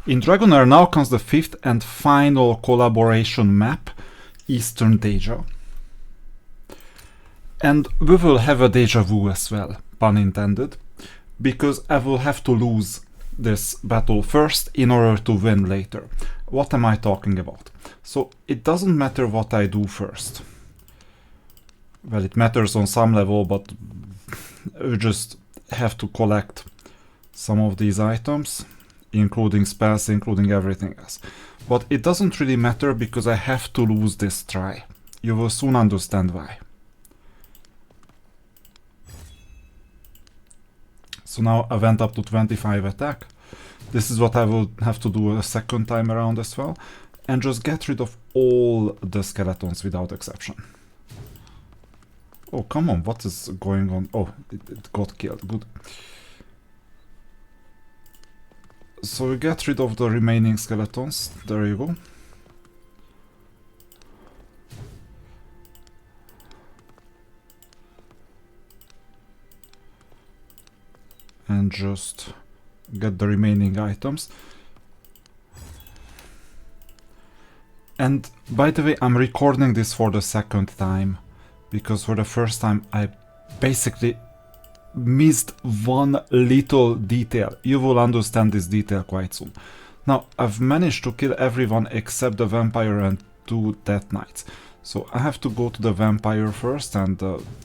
In DragonHeir now comes the 5th and final collaboration map, Eastern Deja. And we will have a deja vu as well, pun intended, because I will have to lose this battle first in order to win later. What am I talking about? So it doesn't matter what I do first. Well, it matters on some level, but we just have to collect some of these items, including spells, including everything else. But it doesn't really matter because I have to lose this try. You will soon understand why. So now I went up to 25 attack. This is what I will have to do a second time around as well. And just get rid of all the skeletons without exception. Oh, come on, what is going on? Oh, it got killed, good. So we get rid of the remaining skeletons, there you go. And just get the remaining items. And by the way, I'm recording this for the second time, because for the first time I basically missed one little detail. You will understand this detail quite soon. Now, I've managed to kill everyone except the vampire and 2 death knights. So I have to go to the vampire first and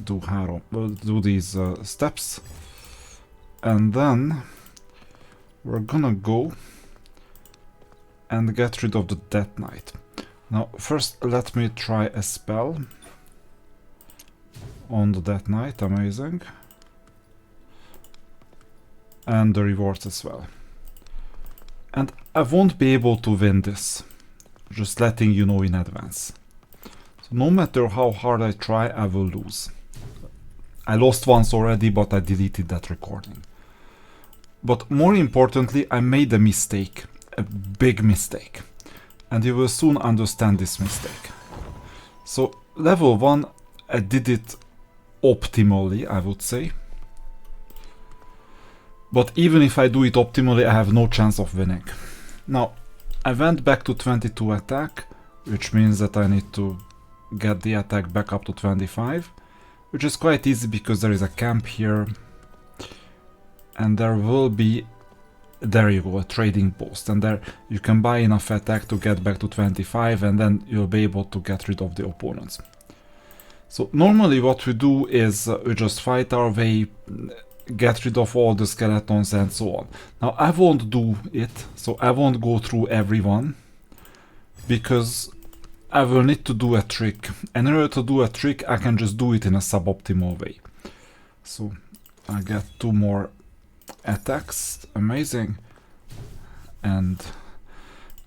do these steps. And then we're gonna go and get rid of the death knight. Now, first let me try a spell on the death knight, amazing. And the rewards as well. And I won't be able to win this, just letting you know in advance. So no matter how hard I try, I will lose. I lost once already, but I deleted that recording. But more importantly, I made a mistake, a big mistake. And you will soon understand this mistake. So level 1, I did it optimally, I would say. But even if I do it optimally, I have no chance of winning. Now, I went back to 22 attack, which means that I need to get the attack back up to 25, which is quite easy because there is a camp here. And there will be, there you go, a trading post. And there you can buy enough attack to get back to 25, and then you'll be able to get rid of the opponents. So normally what we do is we just fight our way, get rid of all the skeletons and so on. Now I won't do it, so I won't go through everyone, because I will need to do a trick. And in order to do a trick, I can just do it in a suboptimal way. So I get 2 more attacks, amazing. And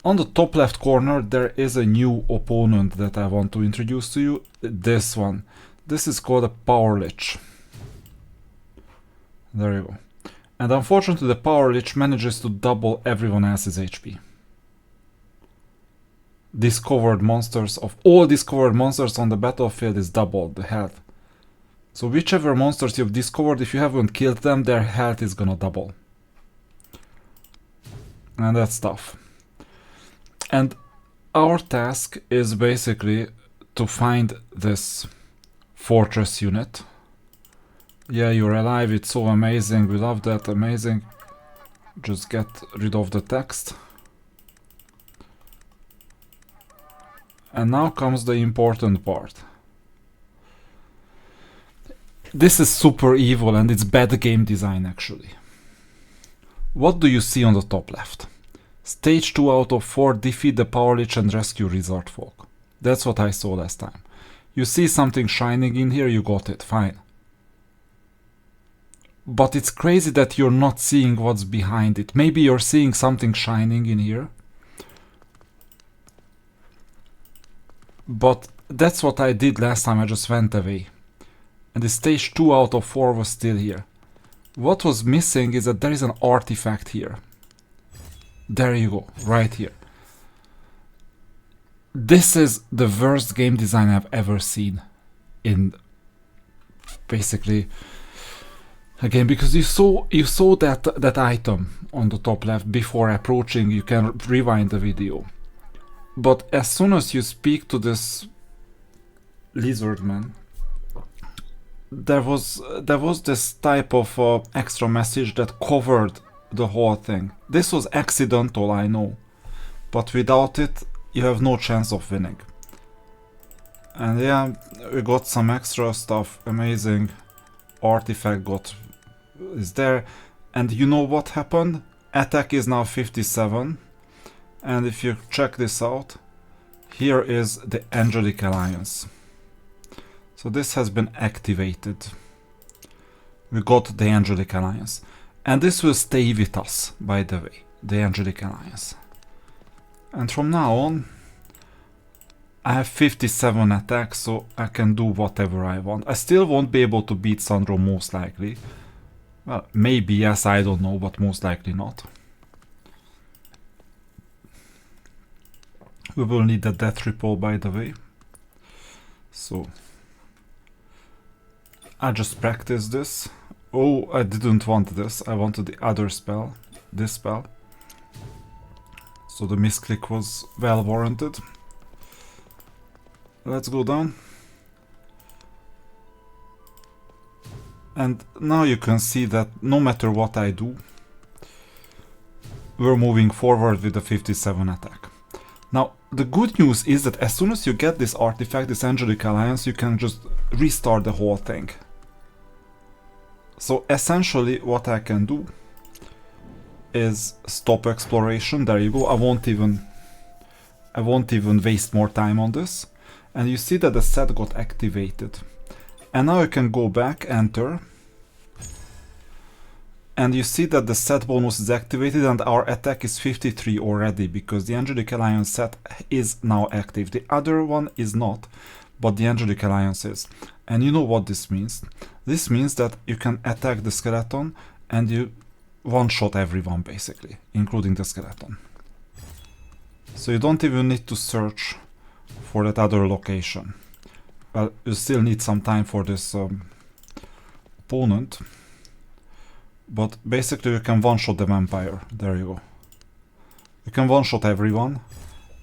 on the top left corner there is a new opponent that I want to introduce to you, this one. This is called a Power Lich. There you go. And unfortunately the Power Lich manages to double everyone else's HP. Discovered monsters, of all discovered monsters on the battlefield, is doubled the health. So whichever monsters you've discovered, if you haven't killed them, their health is gonna double. And that's tough. And our task is basically to find this fortress unit. Yeah, you're alive, it's so amazing, we love that, amazing. Just get rid of the text. And now comes the important part. This is super evil and it's bad game design actually. What do you see on the top left? Stage 2 out of 4, defeat the Power Lich and rescue Resort Folk. That's what I saw last time. You see something shining in here, you got it, fine. But it's crazy that you're not seeing what's behind it. Maybe you're seeing something shining in here. But that's what I did last time, I just went away. And the stage 2 out of 4 was still here. What was missing is that there is an artifact here. There you go, right here. This is the worst game design I've ever seen in basically Again, because you saw that item on the top left before approaching, you can rewind the video. But as soon as you speak to this lizard man, there was this type of extra message that covered the whole thing. This was accidental, I know, but without it, you have no chance of winning. And yeah, we got some extra stuff. Amazing artifact is there. And you know what happened? Attack is now 57. And if you check this out, here is the Angelic Alliance. So this has been activated. We got the Angelic Alliance. And this will stay with us, by the way, the Angelic Alliance. And from now on, I have 57 attacks, so I can do whatever I want. I still won't be able to beat Sandro, most likely. Well, maybe yes, I don't know, but most likely not. We will need the death ripple, by the way. So I just practiced this. Oh, I didn't want this. I wanted the other spell, this spell. So the misclick was well warranted. Let's go down. And now you can see that no matter what I do, we're moving forward with the 57 attack. Now, the good news is that as soon as you get this artifact, this Angelic Alliance, you can just restart the whole thing. So essentially what I can do is stop exploration. There you go. I won't even waste more time on this. And you see that the set got activated. And now you can go back, enter. And you see that the set bonus is activated and our attack is 53 already, because the Angelic Alliance set is now active. The other one is not, but the Angelic Alliance is. And you know what this means? This means that you can attack the skeleton and you one-shot everyone, basically, including the skeleton. So you don't even need to search for that other location. Well, you still need some time for this opponent. But basically you can one-shot the vampire. There you go. You can one-shot everyone,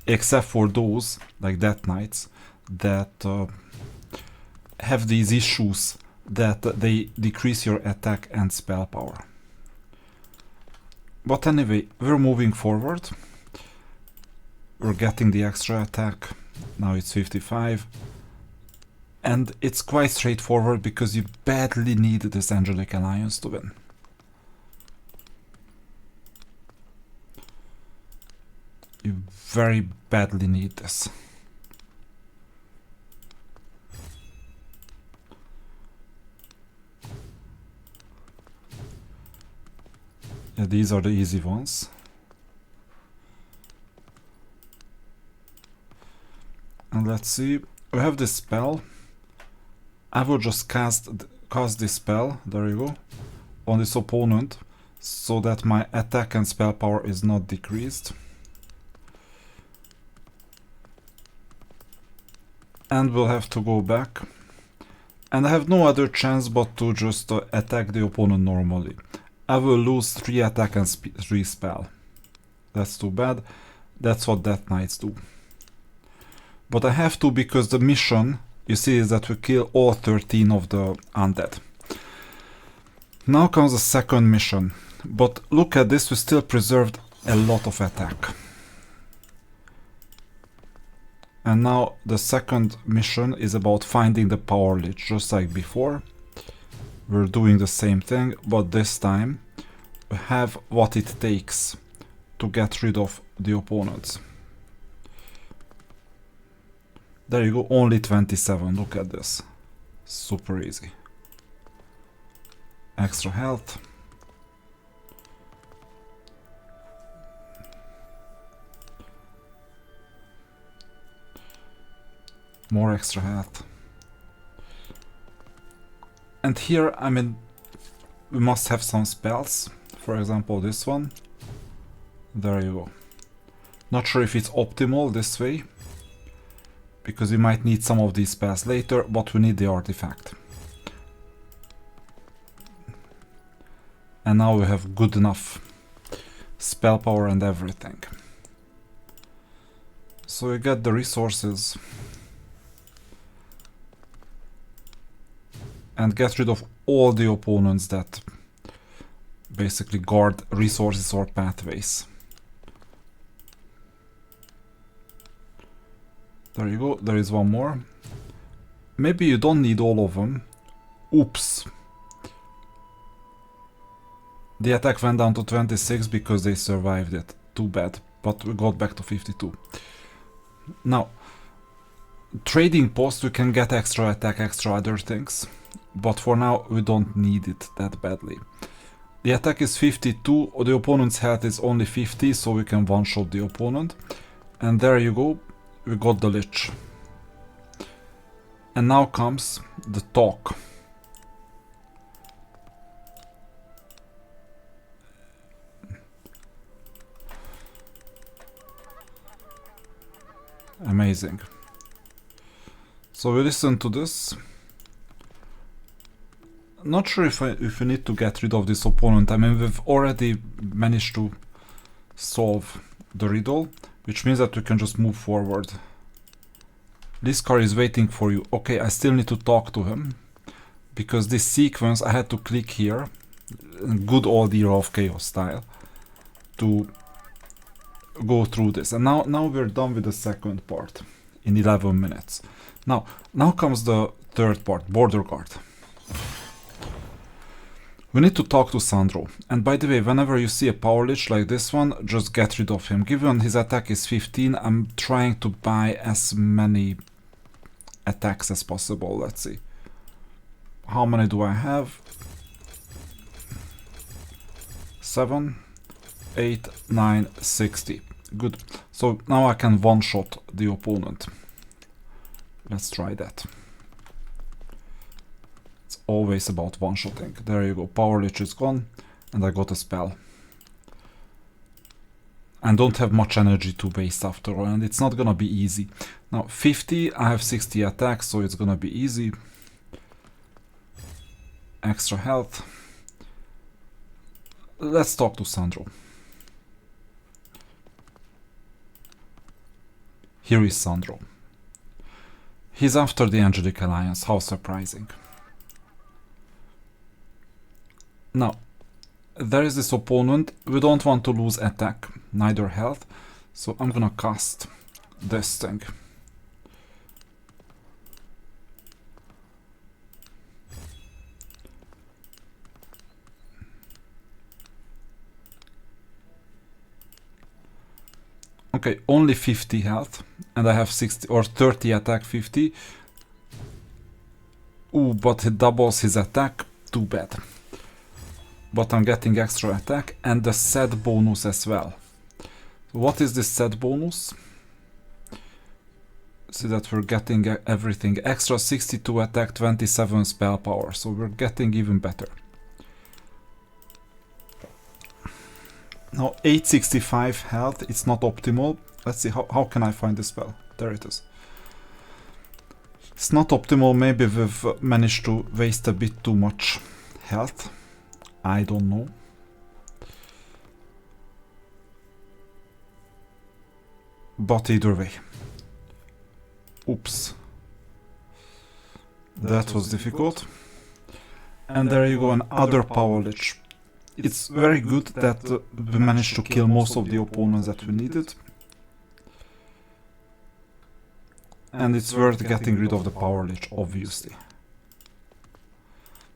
except for those, like Death Knights, that have these issues that they decrease your attack and spell power. But anyway, we're moving forward. We're getting the extra attack. Now it's 55. And it's quite straightforward because you badly need this Angelic Alliance to win. You very badly need this. Yeah, these are the easy ones. And let's see, we have this spell. I will just cast this spell, there you go, on this opponent, so that my attack and spell power is not decreased. And we'll have to go back. And I have no other chance but to just attack the opponent normally. I will lose 3 attack and 3 spell. That's too bad. That's what Death Knights do. But I have to, because the mission, you see, is that we kill all 13 of the undead. Now comes the second mission. But look at this, we still preserved a lot of attack. And now the second mission is about finding the power lich, just like before. We're doing the same thing, but this time we have what it takes to get rid of the opponents. There you go, only 27, look at this. Super easy. Extra health. More extra health. And here, I mean, we must have some spells. For example, this one. There you go. Not sure if it's optimal this way, because we might need some of these spells later, but we need the artifact. And now we have good enough spell power and everything. So we get the resources and get rid of all the opponents that basically guard resources or pathways. There you go, there is one more. Maybe you don't need all of them. Oops. The attack went down to 26 because they survived it. Too bad. But we got back to 52. Now, trading post, we can get extra attack, extra other things. But for now, we don't need it that badly. The attack is 52, the opponent's health is only 50, so we can one-shot the opponent. And there you go, we got the Lich. And now comes the talk. Amazing. So we listen to this. Not sure if we need to get rid of this opponent. I mean, we've already managed to solve the riddle, which means that we can just move forward. Liskar is waiting for you. Okay, I still need to talk to him, because this sequence I had to click here, good old era of chaos style, to go through this. And now we're done with the second part in 11 minutes. Now comes the third part, Border Guard. We need to talk to Sandro. And by the way, whenever you see a power lich like this one, just get rid of him. Given his attack is 15, I'm trying to buy as many attacks as possible. Let's see. How many do I have? 7, 8, 9, 60. Good. So now I can one-shot the opponent. Let's try that. It's always about one-shotting. There you go. Power Lich is gone, and I got a spell. And don't have much energy to waste after all, and it's not gonna be easy. Now 50, I have 60 attacks, so it's gonna be easy. Extra health. Let's talk to Sandro. Here is Sandro. He's after the Angelic Alliance, how surprising. Now, there is this opponent, we don't want to lose attack, neither health, so I'm gonna cast this thing. Okay, only 50 health, and I have 60 or 30 attack, 50. Ooh, but it doubles his attack, too bad. But I'm getting extra attack and the set bonus as well. What is this set bonus? See that we're getting everything. Extra 62 attack, 27 spell power, so we're getting even better. Now 865 health, it's not optimal. Let's see, how can I find this spell? There it is. It's not optimal, maybe we've managed to waste a bit too much health. I don't know. But either way. Oops. That was difficult. And there you go, another power lich. It's very good that we managed to kill most of the opponents that we needed. And it's worth getting rid of the power lich, obviously.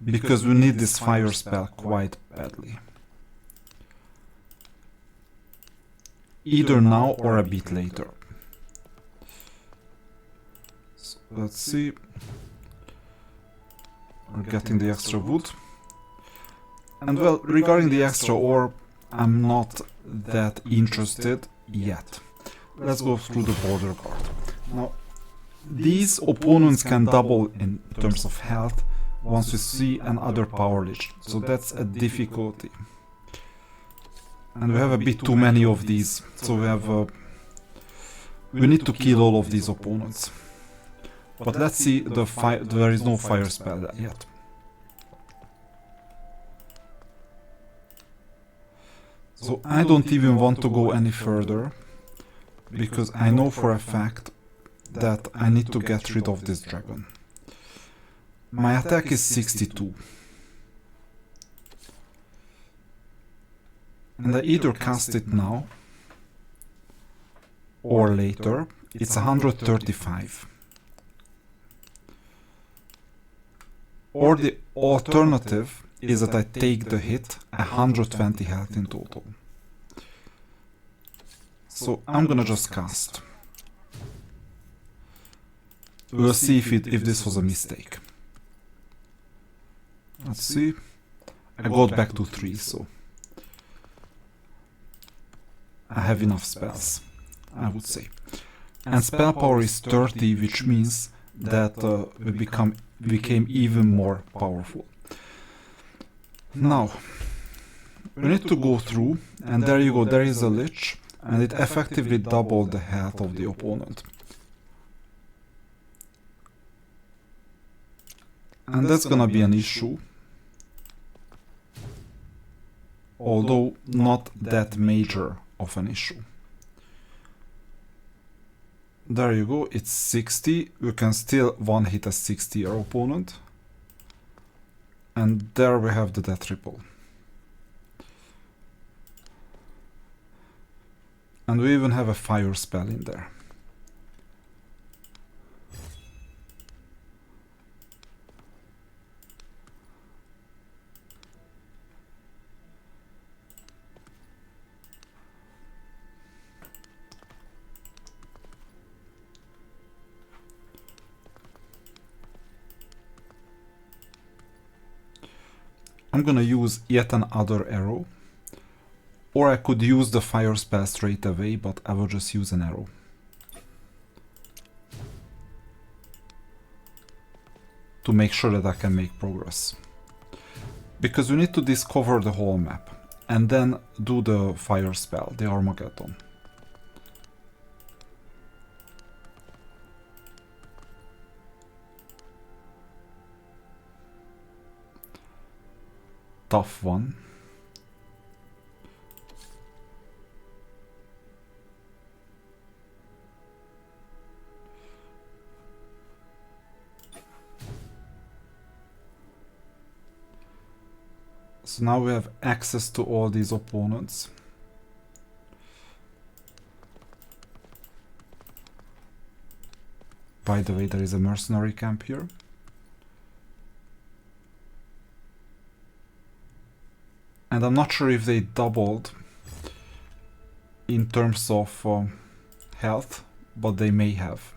Because we need this fire spell quite badly. Either now or a bit later. So let's see. We're getting the extra wood. And well, regarding the extra ore, I'm not that interested yet. Let's go through the border guard. Now, these opponents can double in terms of health once we see another power lich, so that's a difficulty. And we have a bit too many of these, so we need to kill all of these opponents. But let's see, there is no fire spell yet. So I don't even want to go any further, because I know for a fact that I need to get rid of this dragon. My attack is 62. And I either cast it now or later. It's 135. Or the alternative is that I take the hit, 120 health in total. So I'm gonna just cast. We'll see if this was a mistake. Let's see. I got back to 3, so I have enough spells, I would say. And spell power is 30, which means that we became even more powerful. Now, we need to go through, and there you go, there is a lich, and it effectively doubled the health of the opponent. And that's gonna be an issue, although not that major of an issue. There you go, it's 60, you can still one hit a 60 our opponent. And there we have the death ripple. And we even have a fire spell in there. I'm gonna use yet another arrow, or I could use the fire spell straight away, but I will just use an arrow. To make sure that I can make progress. Because we need to discover the whole map, and then do the fire spell, the Armageddon. Tough one. So now we have access to all these opponents. By the way, there is a mercenary camp here. And I'm not sure if they doubled in terms of health, but they may have.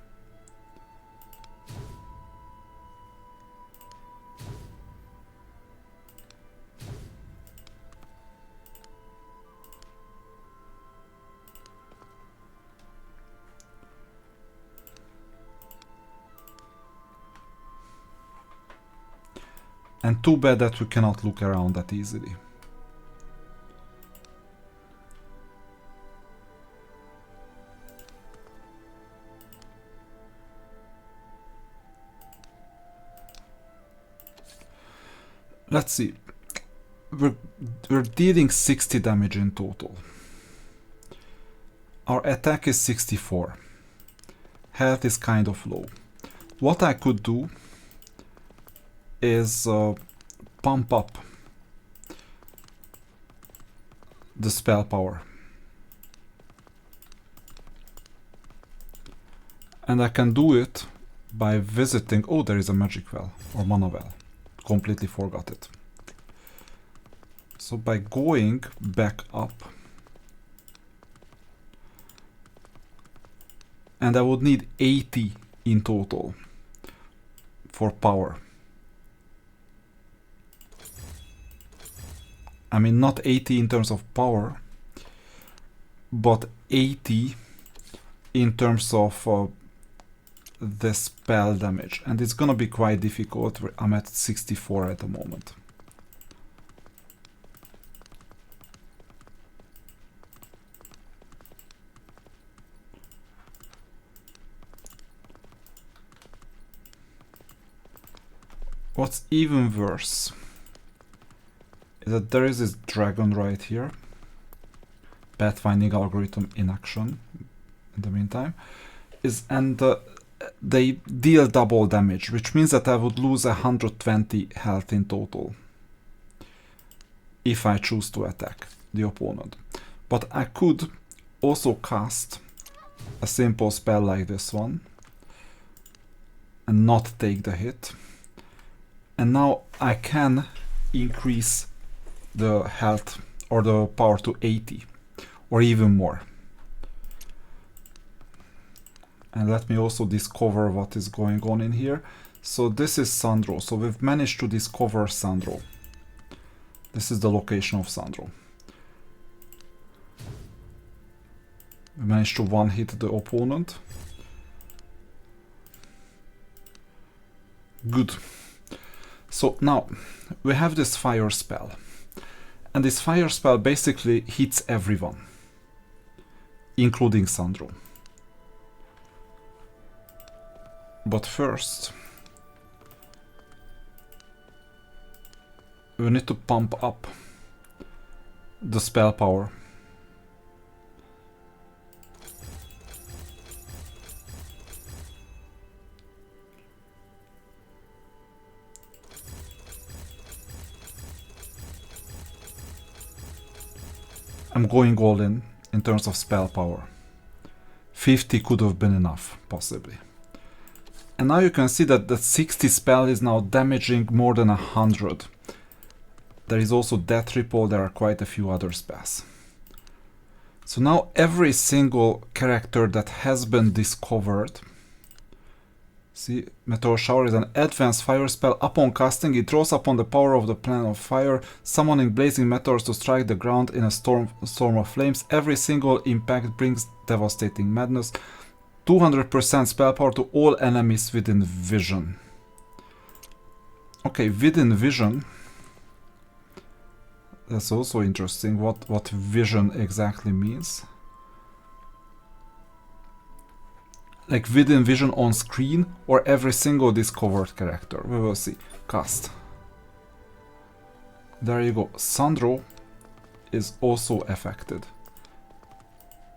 And too bad that we cannot look around that easily. Let's see. We're dealing 60 damage in total. Our attack is 64. Health is kind of low. What I could do is pump up the spell power. And I can do it by visiting... Oh, there is a magic well, or mana well. Completely forgot it. So by going back up, and I would need 80 in total for power. I mean, not 80 in terms of power, but 80 in terms of the spell damage, and it's gonna be quite difficult. I'm at 64 at the moment. What's even worse is that there is this dragon right here, pathfinding algorithm in action in the meantime, they deal double damage, which means that I would lose 120 health in total if I choose to attack the opponent. But I could also cast a simple spell like this one and not take the hit. And now I can increase the health or the power to 80 or even more. And let me also discover what is going on in here. So this is Sandro. So we've managed to discover Sandro. This is the location of Sandro. We managed to one-hit the opponent. Good. So now we have this fire spell. And this fire spell basically hits everyone, including Sandro. But first, we need to pump up the spell power. I'm going all in terms of spell power. 50 could have been enough, possibly. And now you can see that the 60 spell is now damaging more than 100. There is also Death Ripple, there are quite a few other spells. So now every single character that has been discovered, see, Meteor Shower is an advanced fire spell. Upon casting, it draws upon the power of the Plan of Fire, summoning blazing meteors to strike the ground in a storm of flames. Every single impact brings devastating madness. 200% spell power to all enemies within vision. Okay, within vision. That's also interesting what vision exactly means. Like within vision on screen or every single discovered character. We will see. Cast. There you go. Sandro is also affected.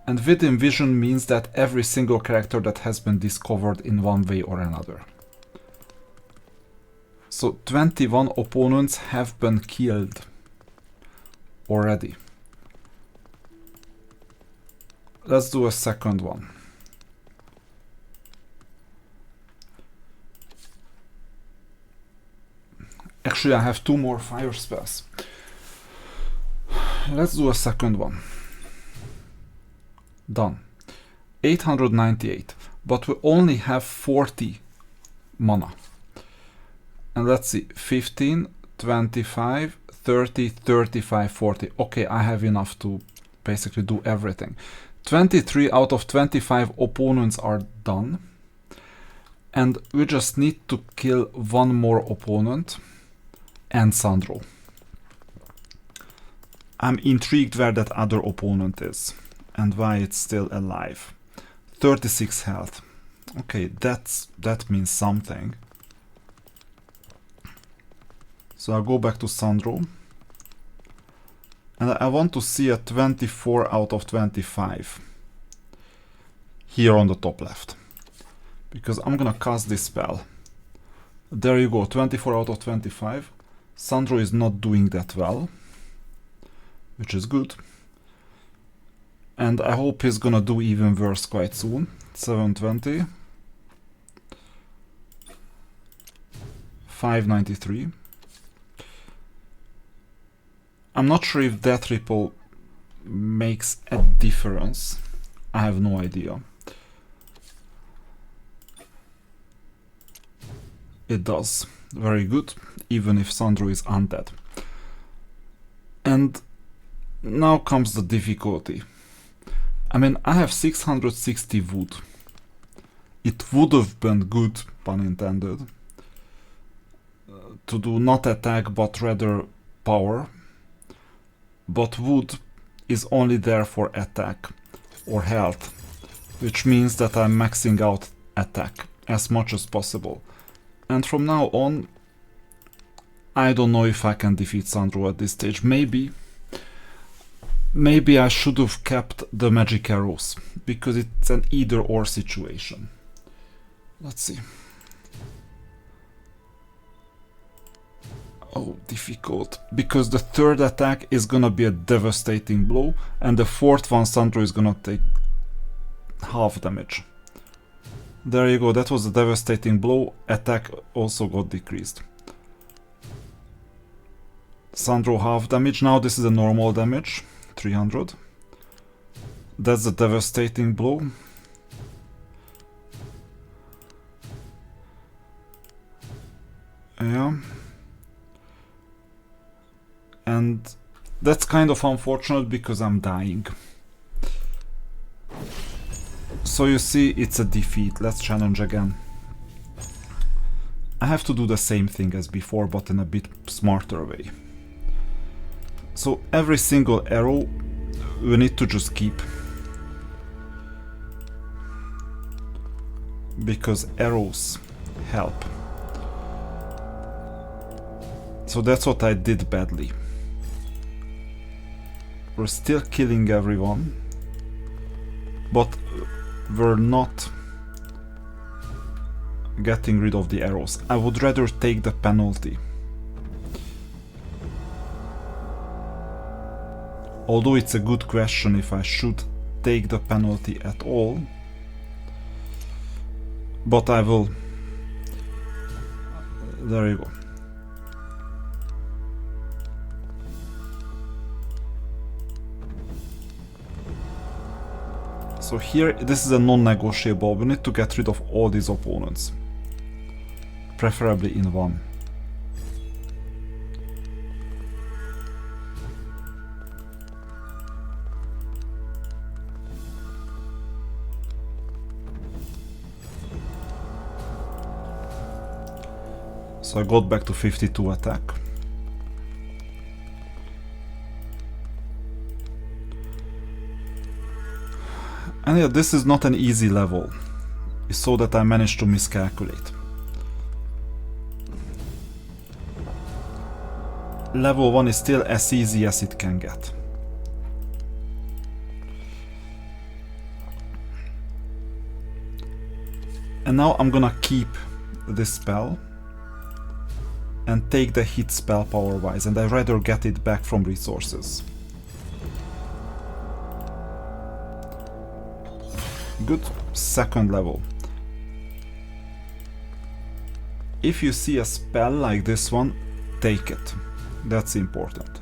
And within vision means that every single character that has been discovered in one way or another. So 21 opponents have been killed already. Let's do a second one. Actually, I have 2 more fire spells. Let's do a second one. Done. 898, but we only have 40 mana. And let's see, 15, 25, 30, 35, 40. Okay, I have enough to basically do everything. 23 out of 25 opponents are done. And we just need to kill one more opponent and Sandro. I'm intrigued where that other opponent is and why it's still alive. 36 health. Okay, that means something. So I'll go back to Sandro. And I want to see a 24 out of 25. Here on the top left. Because I'm gonna cast this spell. There you go, 24 out of 25. Sandro is not doing that well. Which is good. And I hope he's gonna do even worse quite soon. 720. 593. I'm not sure if Death Ripple makes a difference. I have no idea. It does. Very good. Even if Sandro is undead. And now comes the difficulty. I mean, I have 660 wood. It would have been good, pun intended, to do not attack but rather power. But wood is only there for attack or health, which means that I'm maxing out attack as much as possible. And from now on, I don't know if I can defeat Sandro at this stage. Maybe. Maybe I should have kept the magic arrows, because it's an either-or situation. Let's see. Oh, difficult. Because the third attack is gonna be a devastating blow, and the fourth one, Sandro, is gonna take half damage. There you go, that was a devastating blow. Attack also got decreased. Sandro half damage. Now this is a normal damage, 300. That's a devastating blow. Yeah. And that's kind of unfortunate because I'm dying. So you see, it's a defeat. Let's challenge again. I have to do the same thing as before, but in a bit smarter way. So every single arrow we need to just keep. Because arrows help. So that's what I did badly. We're still killing everyone, but we're not getting rid of the arrows. I would rather take the penalty. Although it's a good question if I should take the penalty at all, but I will. There you go. So here, this is a non-negotiable. We need to get rid of all these opponents. Preferably in one. So I got back to 52 attack. And yeah, this is not an easy level. It's so that I managed to miscalculate. Level 1 is still as easy as it can get. And now I'm gonna keep this spell and take the hit spell power wise, and I'd rather get it back from resources. Good. Second level. If you see a spell like this one, take it. That's important.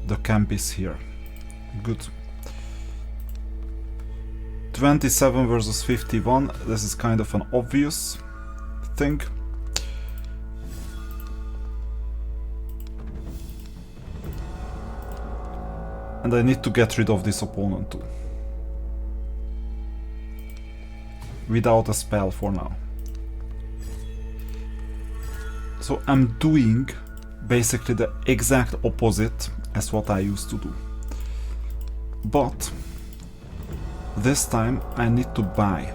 The camp is here. Good. 27 versus 51. This is kind of an obvious thing. And I need to get rid of this opponent too. Without a spell for now. So I'm doing basically the exact opposite as what I used to do. But this time I need to buy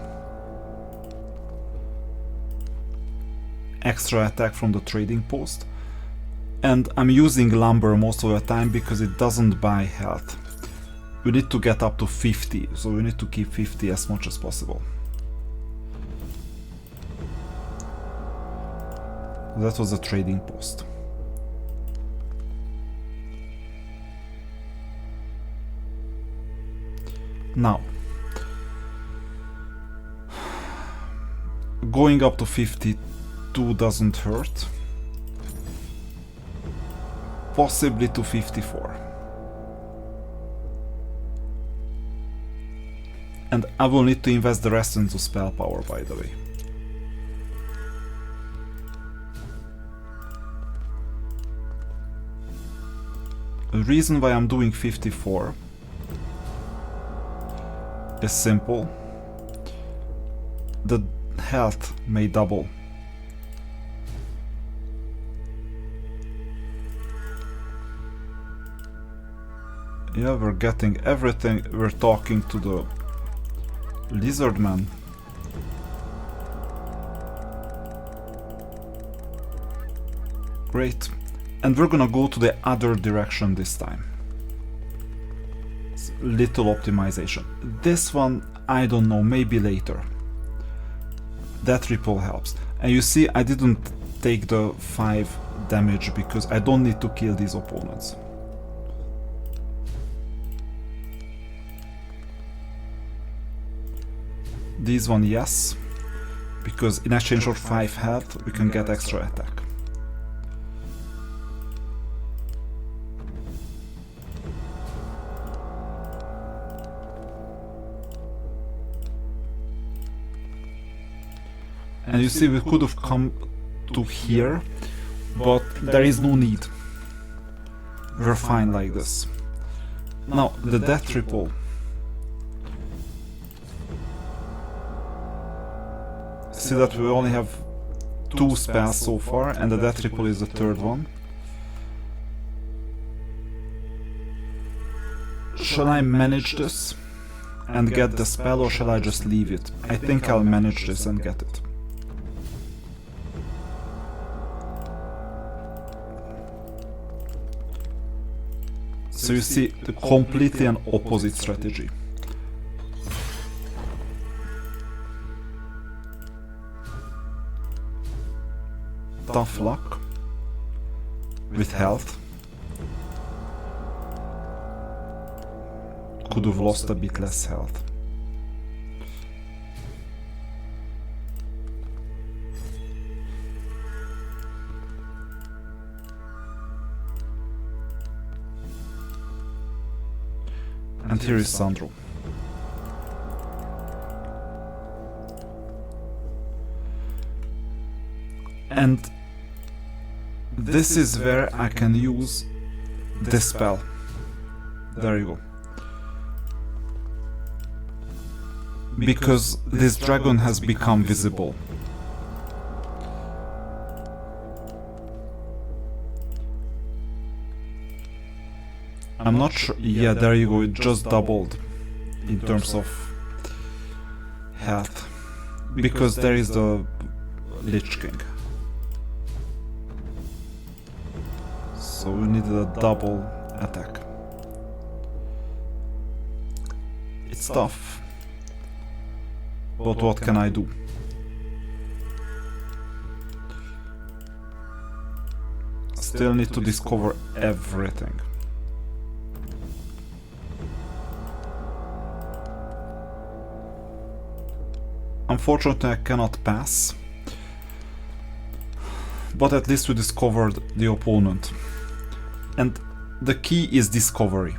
extra attack from the trading post, and I'm using lumber most of the time because it doesn't buy health. We need to get up to 50, so we need to keep 50 as much as possible. That was a trading post. Now, going up to 52 doesn't hurt. Possibly to 54. And I will need to invest the rest into spell power, by the way. The reason why I'm doing 54 is simple. The health may double. Yeah, we're getting everything. We're talking to the Lizardman. Great. And we're gonna go to the other direction this time. Little optimization. This one, I don't know, maybe later. That ripple helps. And you see, I didn't take the 5 damage because I don't need to kill these opponents. This one, yes, because in exchange for 5 health, we can get extra attack. And you see, we could have come to here, but there is no need. We're fine like this. Now, the death triple. See that we only have 2 spells so far, and the death triple is the 3rd one. Shall I manage this and get the spell, or shall I just leave it? I think I'll manage this and get it. So you see, the completely an opposite strategy. Tough luck with health. Could have lost a bit less health. And here is Sandro. And this is where I can use this spell. There you go. Because this dragon has become visible. I'm not sure. Yeah, there you go. It just doubled in terms of health. Because there is the Lich King. So we needed a double attack. It's tough. But what can I do? Still need to discover everything. Unfortunately, I cannot pass. But at least we discovered the opponent. And the key is discovery.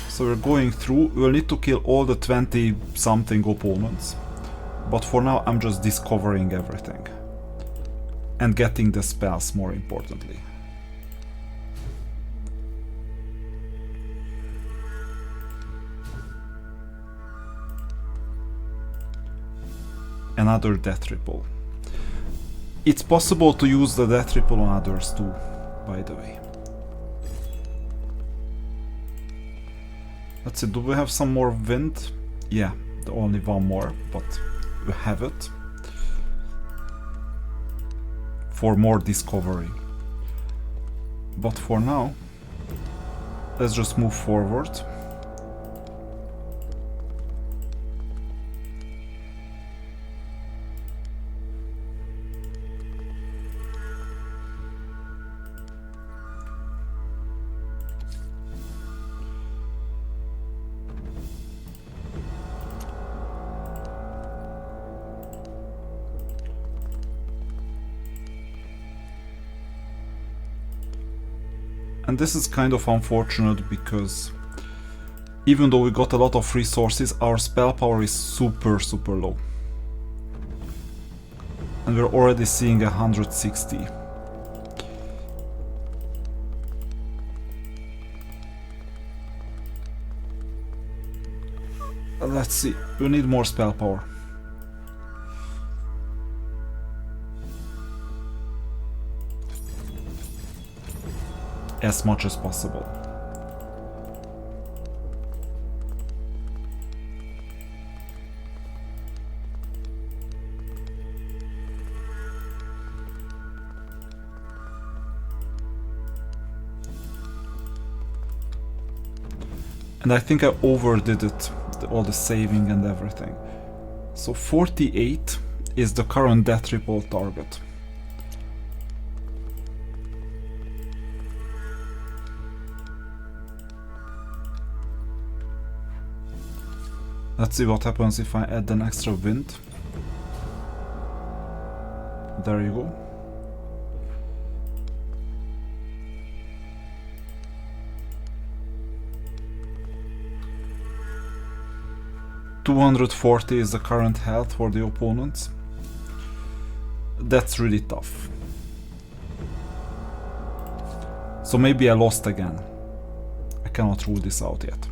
So we're going through, we'll need to kill all the 20 something opponents. But for now I'm just discovering everything. And getting the spells, more importantly. Another death triple. It's possible to use the death triple on others too, by the way. Let's see, do we have some more wind? Yeah, only one more, but we have it. For more discovery. But for now, let's just move forward. And this is kind of unfortunate because even though we got a lot of resources, our spell power is super low. And we're already seeing 160. Let's see, we need more spell power. As much as possible. And I think I overdid it, all the saving and everything. So 48 is the current death triple target. Let's see what happens if I add an extra wind. There you go. $240 is the current health for the opponents. That's really tough. So maybe I lost again. I cannot rule this out yet.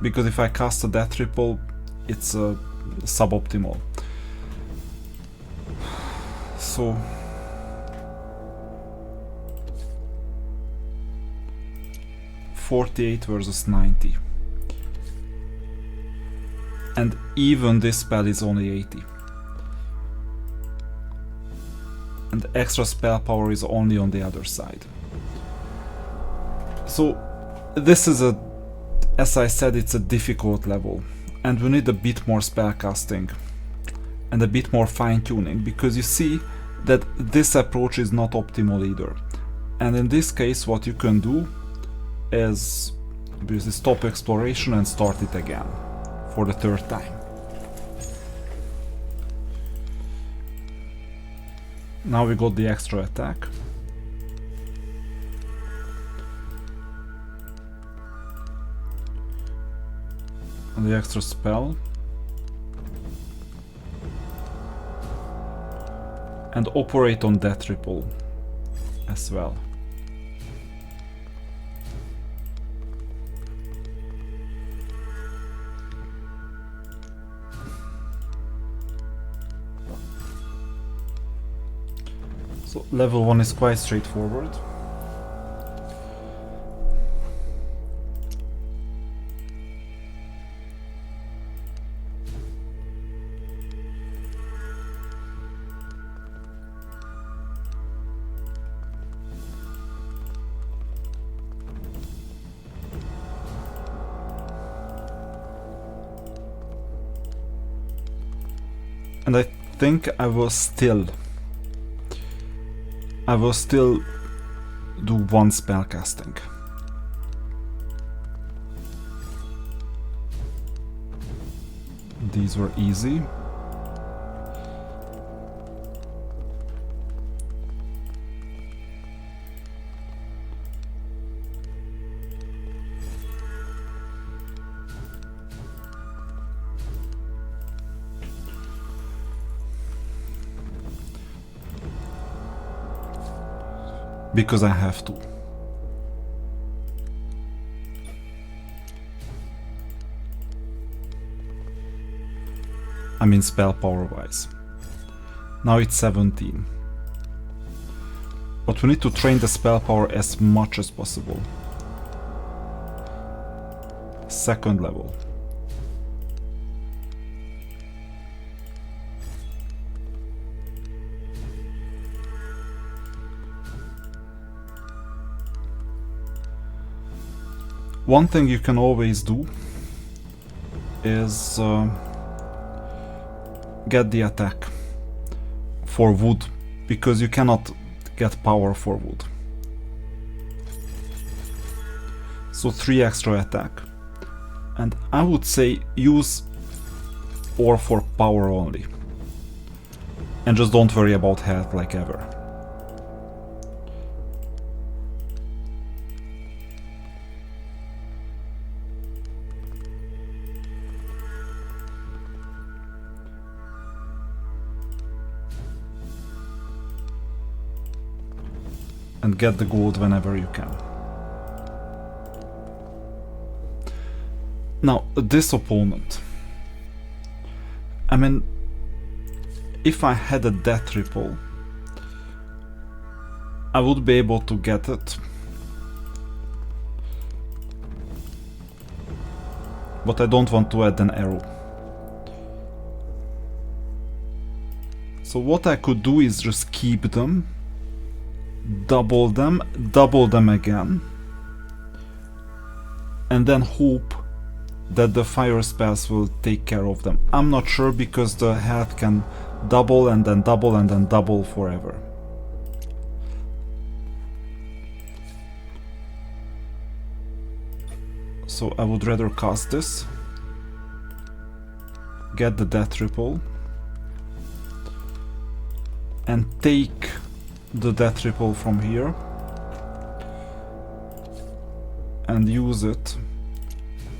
Because if I cast a death triple, it's suboptimal. So $48 versus $90. And even this spell is only $80. And the extra spell power is only on the other side. So this is a, as I said, it's a difficult level. And we need a bit more spell casting. And a bit more fine tuning. Because you see that this approach is not optimal either. And in this case what you can do is basically stop exploration and start it again for the third time. Now we got the extra attack. And the extra spell. And operate on death triple as well. So level 1 is quite straightforward. And I think I will still do one spell casting. These were easy. Because I have to. I mean spell power wise. Now it's 17. But we need to train the spell power as much as possible. Second level. One thing you can always do is get the attack for wood, because you cannot get power for wood. So 3 extra attack. And I would say use ore for power only. And just don't worry about health like ever. And get the gold whenever you can. Now, this opponent. I mean, if I had a death triple, I would be able to get it. But I don't want to add an arrow. So So what I could do is just keep them, double them again, and then hope that the fire spells will take care of them. I'm not sure because the health can double and then double and then double forever. So I would rather cast this, get the death ripple, and take the death ripple from here and use it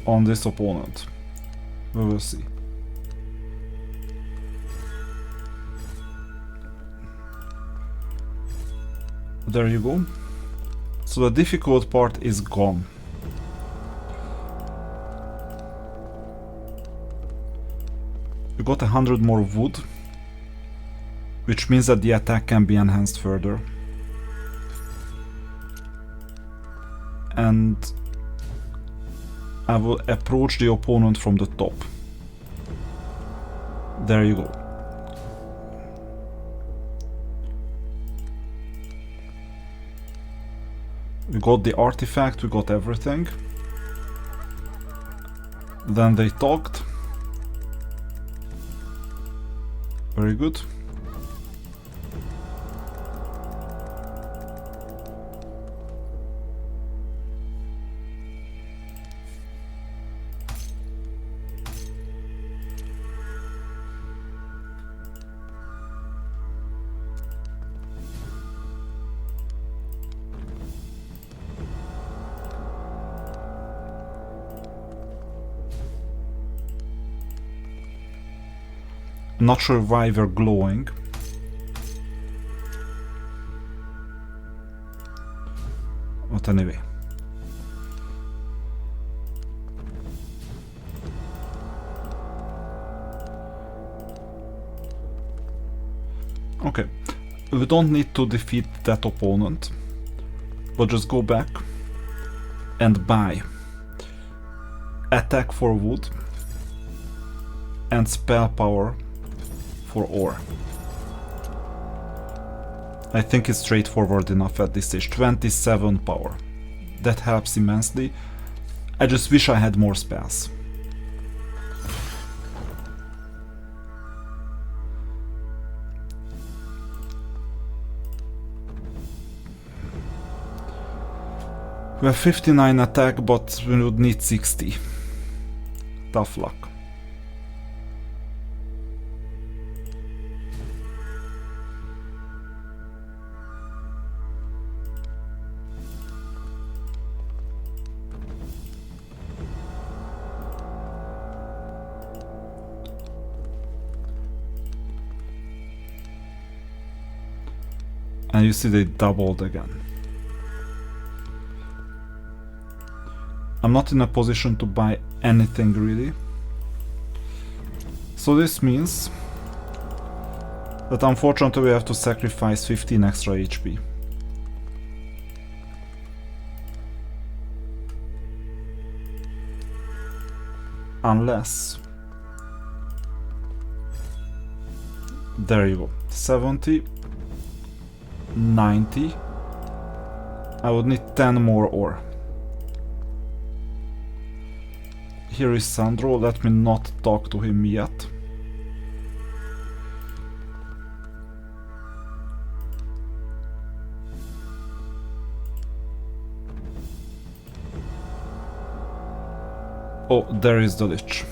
on this opponent. We will see. There you go. So the difficult part is gone. We got 100 more wood, which means that the attack can be enhanced further. And I will approach the opponent from the top. There you go. We got the artifact, we got everything. Then they talked. Very good. Not sure why they're glowing. But anyway. Okay. We don't need to defeat that opponent. But just go back and buy attack for wood and spell power for ore. I think it's straightforward enough at this stage. 27 power. That helps immensely. I just wish I had more spells. We have 59 attack, but we would need 60. Tough luck. And you see they doubled again. I'm not in a position to buy anything really. So this means that unfortunately we have to sacrifice 15 extra HP. Unless... There you go. 70. 90. I would need 10 more ore. Here is Sandro, let me not talk to him yet. Oh, there is the Lich.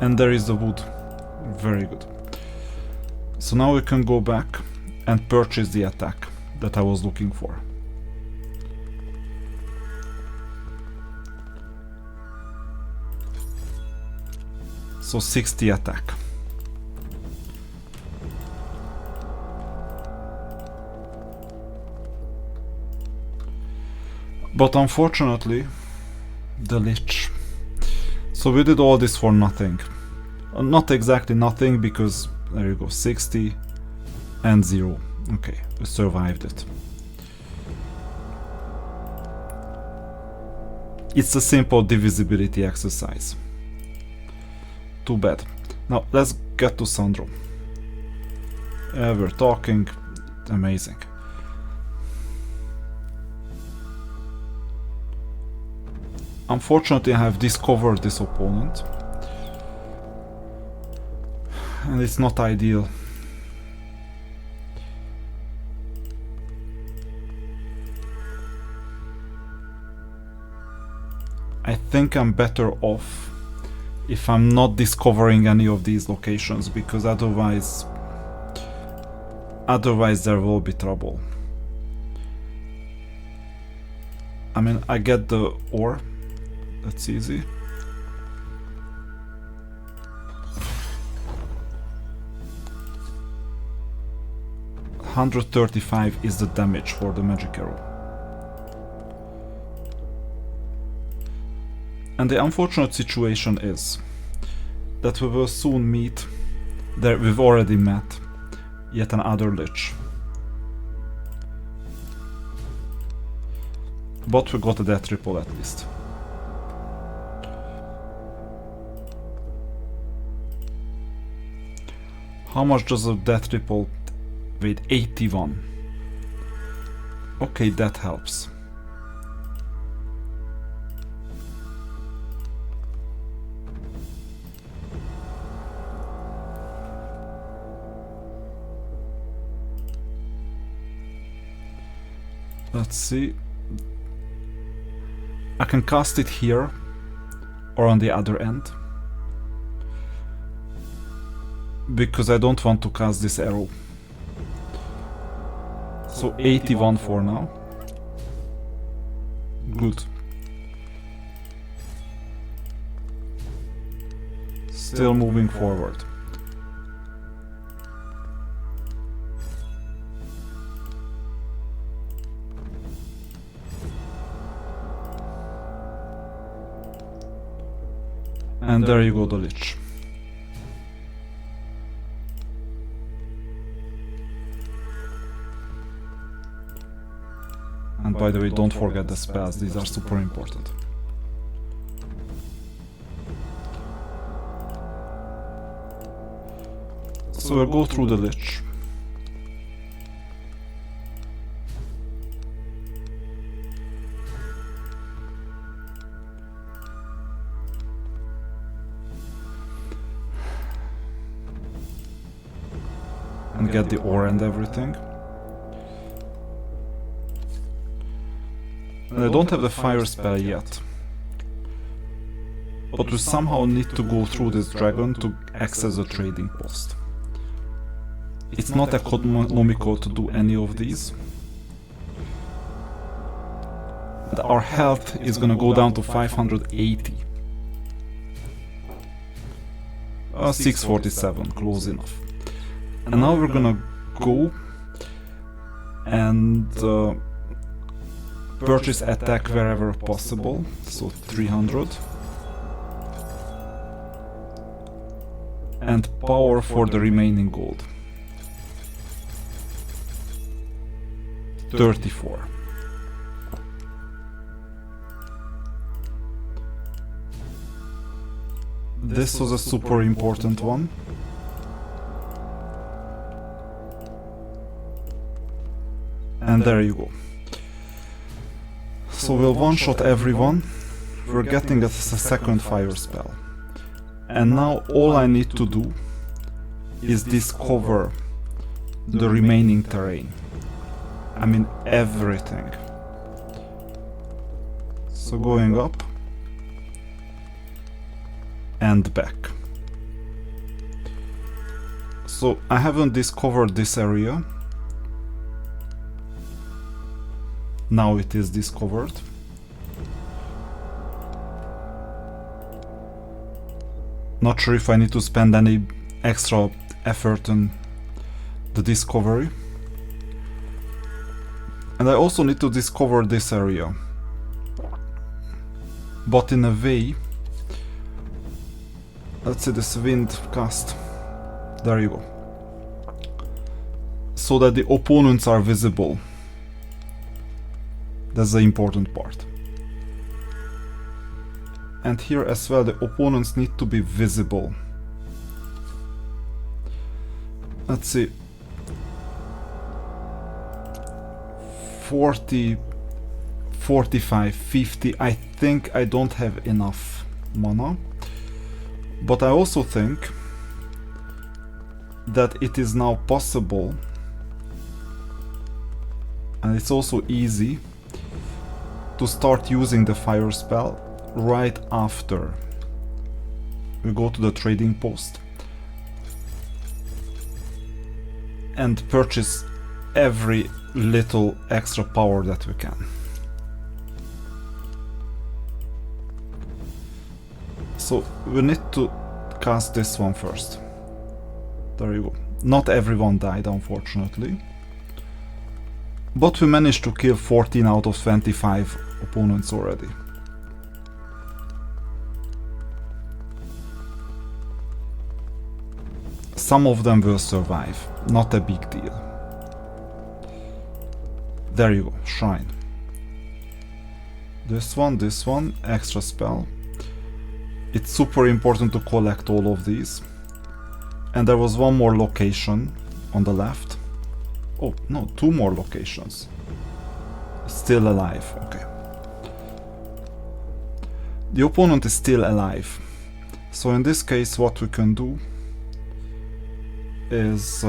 And there is the wood. Very good. So now we can go back and purchase the attack that I was looking for. So 60 attack. But unfortunately, the Lich. So we did all this for nothing. Not exactly nothing, because There you go, 60 and 0. Okay, we survived it. It's a simple divisibility exercise. Too bad. Now let's get to Sandro. We're talking. Amazing. Unfortunately, I have discovered this opponent, and it's not ideal. I think I'm better off if I'm not discovering any of these locations, because otherwise there will be trouble. I mean, I get the ore, that's easy. $135 is the damage for the magic arrow. And the unfortunate situation is that we will soon meet, there we've already met, yet another lich. But we got a death triple at least. How much does a death triple weigh? 81. Okay, that helps. Let's see. I can cast it here or on the other end, because I don't want to cast this arrow. So 81 for now. Good. Still moving forward. And there you go, the lich. And by the way, don't forget the spells, these are super important. So we'll go through the lich. And get the ore and everything. And I don't have the fire spell yet, but we somehow need to go through this dragon to access the trading post. It's not economical to do any of these. And our health is gonna go down to 580. 647, close enough. And now we're gonna go and purchase attack wherever possible, so 300. And power for the remaining gold. 34. This was a super important one. And there you go. So we'll one-shot everyone. We're getting a second fire spell. And now all I need to do is discover the remaining terrain. I mean everything. So going up and back. So I haven't discovered this area. Now it is discovered. Not sure if I need to spend any extra effort on the discovery. And I also need to discover this area. But in a way, let's see this wind cast. There you go. so that the opponents are visible. That's the important part. And here as well, the opponents need to be visible. Let's see. 40, 45, 50. I think I don't have enough mana. But I also think that it is now possible, and it's also easy, to start using the fire spell right after we go to the trading post and purchase every little extra power that we can. So we need to cast this one first. There you go. Not everyone died, unfortunately. But we managed to kill 14 out of 25 opponents already. Some of them will survive, not a big deal. There you go, shrine. This one, extra spell. It's super important to collect all of these. And there was one more location on the left. Oh, no, two more locations. Still alive, okay. The opponent is still alive. So in this case, what we can do is...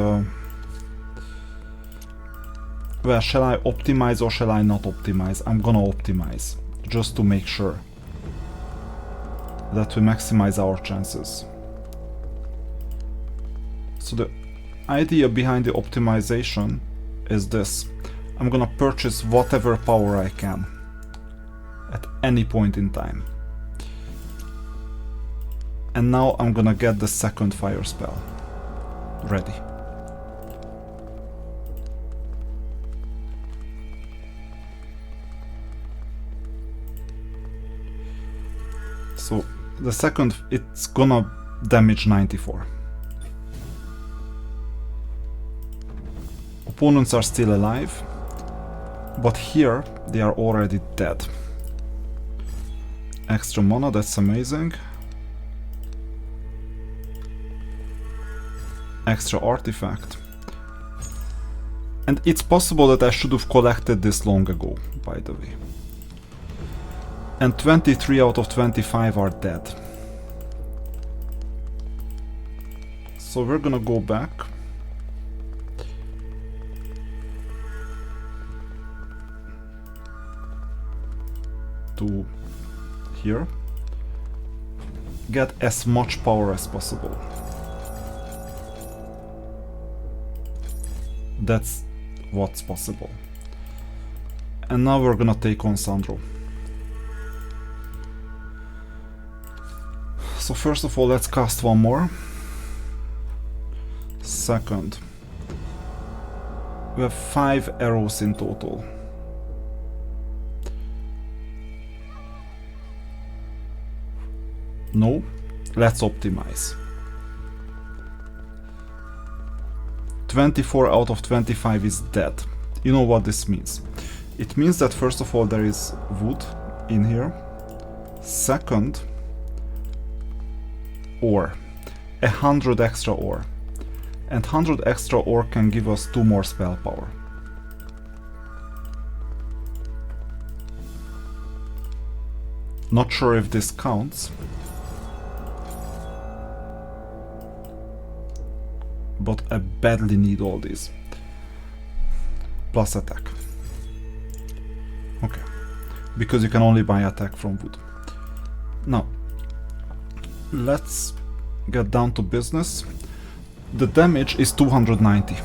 well, shall I optimize or shall I not optimize? I'm gonna optimize, just to make sure that we maximize our chances. So the idea behind the optimization is this. I'm gonna purchase whatever power I can at any point in time. And now I'm gonna get the second fire spell ready. So the second, it's gonna damage 94. Opponents are still alive, but here they are already dead. Extra mana, that's amazing. Extra artifact. And it's possible that I should have collected this long ago, by the way. And 23 out of 25 are dead. So we're gonna go back. To here. Get as much power as possible. That's what's possible. And now we're gonna take on Sandro. So first of all, let's cast one more. Second, we have 5 arrows in total. No, let's optimize. 24 out of 25 is dead. You know what this means? It means that first of all there is wood in here. Second, ore. 100 extra ore. And 100 extra ore can give us 2 more spell power. Not sure if this counts. But I badly need all these. Plus attack. Okay. Because you can only buy attack from wood. Now, let's get down to business. The damage is 290.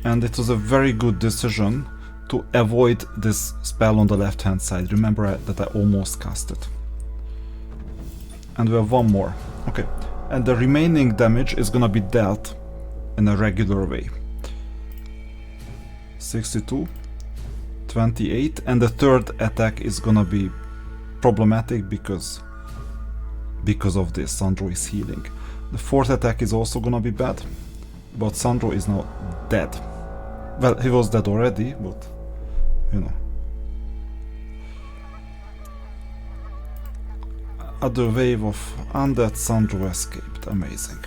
And it was a very good decision to avoid this spell on the left hand side. Remember that I almost cast it. And we have one more. Okay. And the remaining damage is gonna be dealt in a regular way. 62, 28, and the third attack is gonna be problematic because of this. Sandro is healing. The fourth attack is also gonna be bad, but Sandro is now dead. Well, he was dead already, but you know. Other wave of undead, Sandro escaped. Amazing.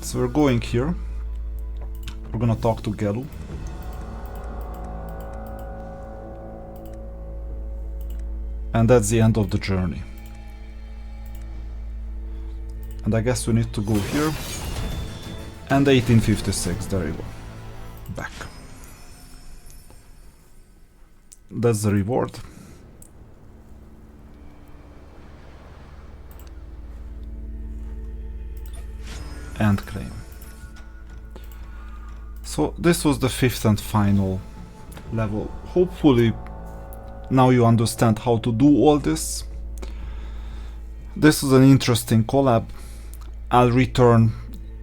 So we're going here. We're gonna talk to Gelu. And that's the end of the journey. And I guess we need to go here. And 1856, there you go. Back. That's the reward. And claim. So this was the fifth and final level. Hopefully now you understand how to do all this. This is an interesting collab. I'll return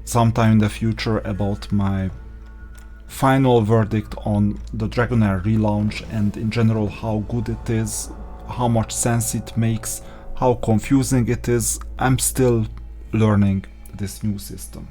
sometime in the future about my final verdict on the DragonHeir relaunch and in general how good it is, how much sense it makes, how confusing it is. I'm still learning this new system.